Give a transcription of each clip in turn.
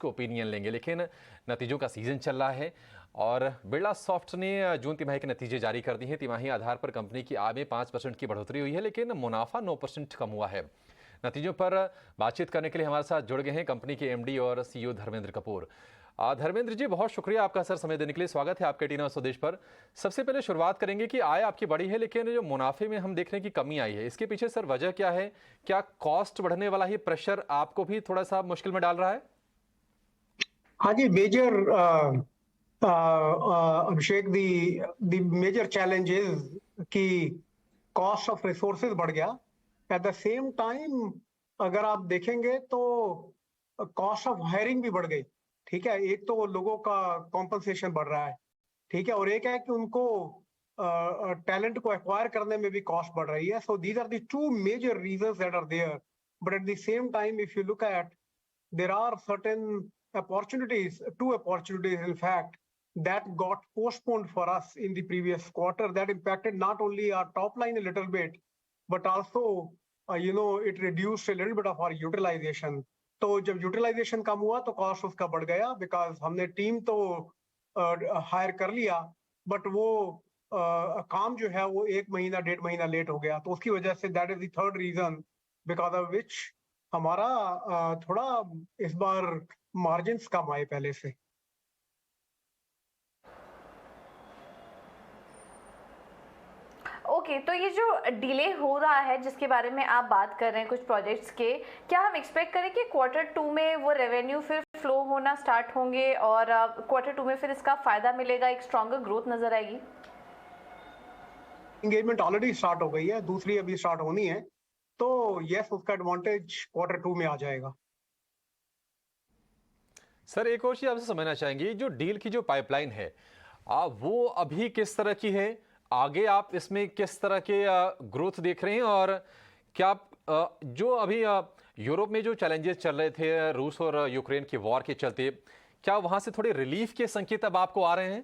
Opinion लेंगे, लेकिन नतीजों का सीजन चल रहा है और बिरला सॉफ्ट ने जून तिमाही के नतीजे जारी कर दिए हैं। तिमाही आधार पर कंपनी की आय में 5% की बढ़ोतरी हुई है, लेकिन मुनाफा 9% कम हुआ है। नतीजों पर बातचीत करने के लिए हमारे साथ जुड़ गए हैं कंपनी के एमडी और सीईओ धर्मेंद्र कपूर। धर्मेंद्र जी, बहुत शुक्रिया आपका सर समय देने के लिए। स्वागत है आपके टीना स्वदेश पर। सबसे पहले शुरुआत करेंगे कि आय आपकी बढ़ी है, लेकिन जो मुनाफे में हम देख रहे हैं कि कमी आई है, इसके पीछे सर वजह क्या है? क्या कॉस्ट बढ़ने वाला ही प्रेशर आपको भी थोड़ा सा मुश्किल में डाल रहा है? हाँ जी, major Abhishek, the major challenge is कि कॉस्ट ऑफ रिसोर्सेज बढ़ गया। एट द सेम टाइम अगर आप देखेंगे तो कॉस्ट ऑफ हायरिंग भी बढ़ गई। ठीक है, एक तो लोगों का कॉम्पनसेशन बढ़ रहा है, ठीक है, और एक है कि उनको टैलेंट को एक्वायर करने में भी कॉस्ट बढ़ रही है। So these are the two major reasons that are there, but at the same time if you look at, there are certain opportunities, two opportunities in fact, that got postponed for us in the previous quarter that impacted not only our top line a little bit, but also, it reduced a little bit of our utilization. तो जब utilisation कम हुआ तो cost उसका बढ़ गया, because हमने team तो higher कर लिया, बट वो काम जो है वो 1 महीना 1.5 महीना लेट हो गया। तो उसकी वजह से that is the third reason because of which हमारा थोड़ा इस बार मार्जिन्स कम आए पहले से। ओके, तो ये जो डिले हो रहा है जिसके बारे में आप बात कर रहे हैं कुछ प्रोजेक्ट्स के, क्या हम एक्सपेक्ट करें कि Q2 में वो रेवेन्यू फिर फ्लो होना स्टार्ट होंगे और Q2 में फिर इसका फायदा मिलेगा, एक स्ट्रॉन्गर ग्रोथ नजर आएगी? एंगेजमेंट ऑलरेडी स्टार्ट हो गई है, दूसरी अभी स्टार्ट होनी है, तो यस, उसका एडवांटेज Q2 में आ जाएगा। सर, एक और चीज आपसे समझना चाहेंगे, जो डील की जो पाइपलाइन है वो अभी किस तरह की है? आगे आप इसमें किस तरह के ग्रोथ देख रहे हैं? और क्या जो अभी यूरोप में जो चैलेंजेस चल रहे थे रूस और यूक्रेन की वॉर के चलते, क्या वहां से थोड़े रिलीफ के संकेत अब आपको आ रहे हैं?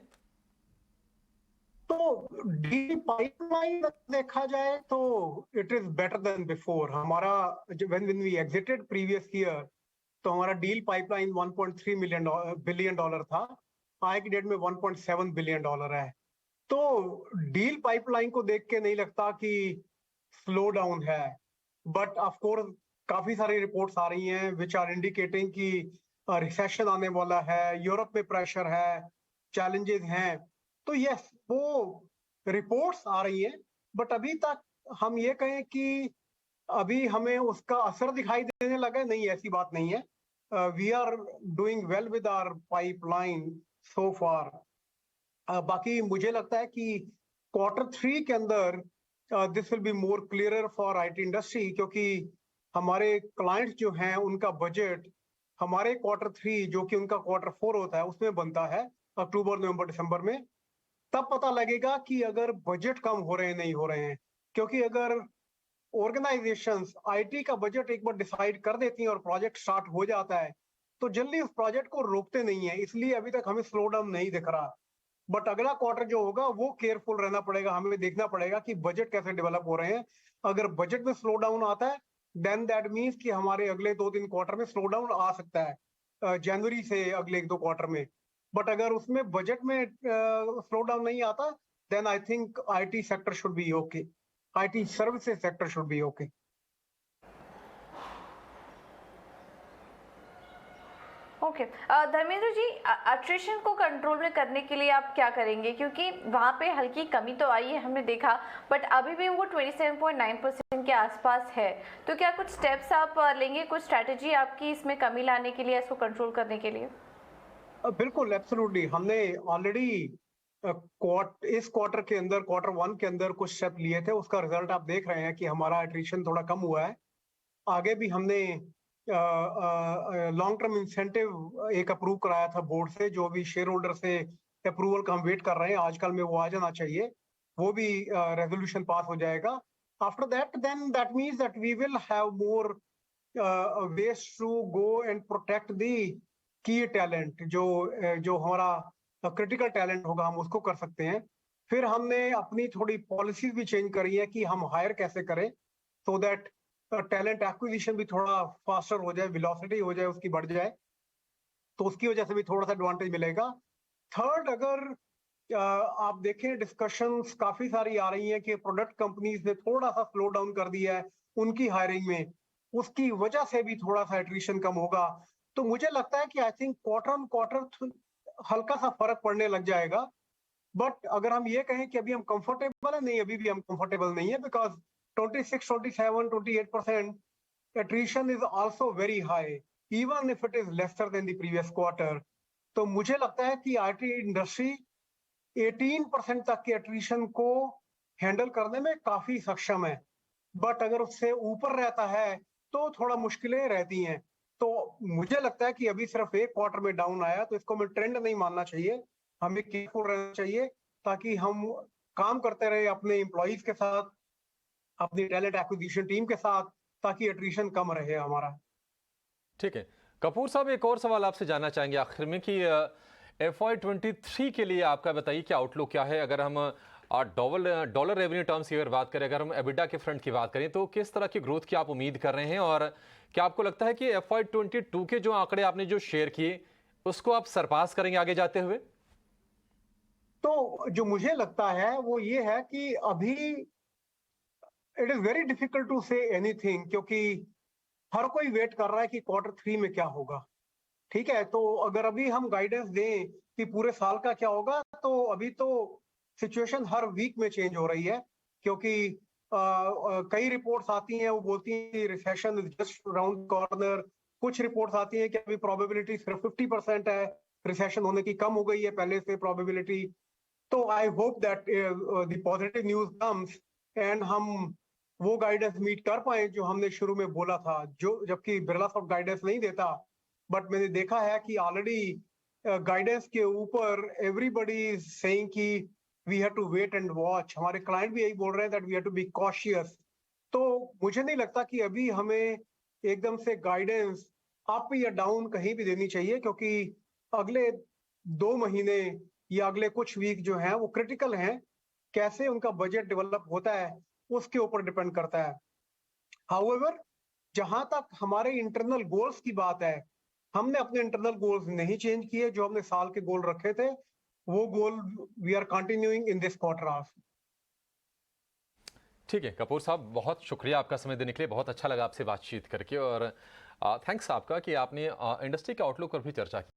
तो डी पाइपलाइन देखा जाए तो it is better than before. हमारा when we exited previous year तो हमारा डील पाइपलाइन 1.3 बिलियन डॉलर था, आज की डेट में 1.7 बिलियन डॉलर है। तो डील पाइपलाइन को देख के नहीं लगता कि स्लो डाउन है, बट ऑफ कोर्स काफी सारी रिपोर्ट्स आ रही हैं विच आर इंडिकेटिंग कि रिसेशन आने वाला है, यूरोप में प्रेशर है, चैलेंजेस हैं। तो यस, वो रिपोर्ट्स आ रही हैं, बट अभी तक हम ये कहें कि अभी हमें उसका असर दिखाई देने लगा, नहीं, ऐसी बात नहीं है। We are doing well with our pipeline so far. बाकी मुझे लगता है कि Q3 के अंदर this will be more clearer for IT industry, क्योंकि हमारे क्लाइंट्स जो हैं उनका बजट हमारे Q3 जो कि उनका Q4 होता है उसमें बनता है, अक्टूबर नवंबर दिसंबर में। तब पता लगेगा कि अगर बजट कम हो रहे हैं नहीं हो रहे हैं, क्योंकि अगर ऑर्गेनाइजेशंस आईटी का बजट एक बार डिसाइड कर देती हैं और प्रोजेक्ट स्टार्ट हो जाता है तो जल्दी उस प्रोजेक्ट को रोकते नहीं है, इसलिए अभी तक हमें स्लो डाउन नहीं दिख रहा। बट अगला क्वार्टर जो होगा वो केयरफुल रहना पड़ेगा, हमें देखना पड़ेगा कि बजट कैसे डेवलप हो रहे हैं। अगर बजट में स्लो डाउन आता है देन दैट मीन्स कि हमारे अगले 2-3 क्वार्टर में स्लो डाउन आ सकता है, जनवरी से अगले 1-2 क्वार्टर में। बट अगर उसमें बजट में स्लो डाउन नहीं आता then I think IT sector should be okay, IT services sector should be okay. Okay, Dharmendra ji, attrition को कंट्रोल में करने के लिए आप क्या करेंगे? क्योंकि वहाँ पे हल्की कमी तो आई है, हमने देखा, बट अभी भी वो 27.9% के आसपास है। तो क्या कुछ स्टेप्स आप लेंगे, कुछ स्ट्रैटेजी आपकी इसमें कमी लाने के लिए, इसको कंट्रोल करने के लिए? बिल्कुल, एब्सोल्युटली। हमने ऑलरेडी इस क्वार्टर के अंदर Q1 के अंदर कुछ स्टेप लिए थे, उसका रिजल्ट आप देख रहे हैं कि हमारा एट्रिशन थोड़ा कम हुआ है। आगे भी हमने लॉन्ग टर्म इंसेंटिव एक अप्रूव कराया था बोर्ड से, जो भी शेयर होल्डर से अप्रूवल का हम वेट कर रहे हैं, आजकल में वो आ जाना चाहिए, वो भी रेजोल्यूशन पास हो जाएगा। After that then that means that we will have more ways to go and protect the key talent, जो हमारा क्रिटिकल टैलेंट होगा हम उसको कर सकते हैं। फिर हमने अपनी थोड़ी पॉलिसीज भी चेंज करी है कि हम हायर कैसे करें सो दैट टैलेंट एक्विजिशन भी थोड़ा फास्टर हो जाए, वेलोसिटी हो जाए उसकी बढ़ जाए। तो उसकी वजह से भी थोड़ा सा एडवांटेज मिलेगा। थर्ड, अगर आप देखें डिस्कशंस काफी सारी आ रही हैं कि प्रोडक्ट कंपनीज ने थोड़ा सा स्लो डाउन कर दिया है उनकी हायरिंग में, उसकी वजह से भी थोड़ा सा एट्रिशन कम होगा। तो मुझे लगता है कि I think quarter on quarter हल्का सा फर्क पड़ने लग जाएगा। बट अगर हम ये कहें कि अभी हम कंफर्टेबल है, नहीं, अभी भी हम कंफर्टेबल नहीं है, because 26, 27, 28% attrition is also very high, even if it is lesser than the previous quarter. तो मुझे लगता है कि आईटी इंडस्ट्री 18% तक के एट्रिशन को हैंडल करने में काफी सक्षम है, बट अगर उससे ऊपर रहता है तो थोड़ा मुश्किलें रहती हैं। तो मुझे लगता है कि अभी सिर्फ एक क्वार्टर में डाउन आया तो इसको हमें ट्रेंड नहीं मानना चाहिए, हमें केयरफुल रहना चाहिए ताकि हम काम करते रहे अपने एम्प्लॉइज के साथ, अपनी टैलेंट एक्विजिशन टीम के साथ, ताकि एट्रिशन कम रहे हमारा। ठीक है कपूर साहब, एक और सवाल आपसे जानना चाहेंगे आखिर में कि FY23 के लिए आपका बताइए क्या आउटलुक क्या है। अगर हम डॉलर रेवेन्यू टर्म्स की अगर बात करें, अगर हम एबिटा के फ्रंट की बात करें, तो किस तरह की ग्रोथ की आप उम्मीद कर रहे हैं, और क्या आपको लगता है कि FY22 के जो आंकड़े आपने जो शेयर किए उसको आप सरपास करेंगे आगे जाते हुए? तो जो मुझे लगता है वो ये है कि अभी it is very difficult to say anything, क्योंकि हर कोई वेट कर रहा है कि Q3 में क्या होगा। ठीक है, तो अगर अभी हम गाइडेंस दें कि पूरे साल का क्या होगा, तो अभी तो सिचुएशन हर वीक में चेंज हो रही है, क्योंकि कई रिपोर्ट्स आती हैं वो बोलती हैं कि recession is just round corner, कुछ रिपोर्ट्स आती हैं कि अभी प्रोबेबिलिटी सिर्फ 50% है, रिसेशन होने की कम हो गई है पहले से प्रोबेबिलिटी। तो I hope that the positive news comes and हम वो गाइडेंस मीट कर पाए जो हमने शुरू में बोला था, जो जबकि बिरला सॉफ्ट गाइडेंस नहीं देता, बट मैंने देखा है कि ऑलरेडी गाइडेंस के ऊपर एवरीबॉडी इज सेइंग कि we have to wait and watch. हमारे क्लाइंट भी यही बोल रहे हैं that we have to be cautious. तो मुझे नहीं लगता कि अभी हमें एकदम से गाइडेंस अप या डाउन कहीं भी देनी चाहिए, क्योंकि अगले 2 महीने या अगले कुछ वीक जो हैं वो क्रिटिकल हैं। कैसे उनका बजट डेवलप होता है उसके ऊपर डिपेंड करता है। हाउएवर, जहां तक हमारे इंटरनल गोल्स की बात है, हमने अपने इंटरनल गोल्स नहीं चेंज किए। जो हमने साल के गोल रखे थे वो goal we are continuing in this quarter of. ठीक है कपूर साहब, बहुत शुक्रिया आपका समय देने के लिए, बहुत अच्छा लगा आपसे बातचीत करके, और थैंक्स आपका कि आपने इंडस्ट्री के आउटलुक पर भी चर्चा की।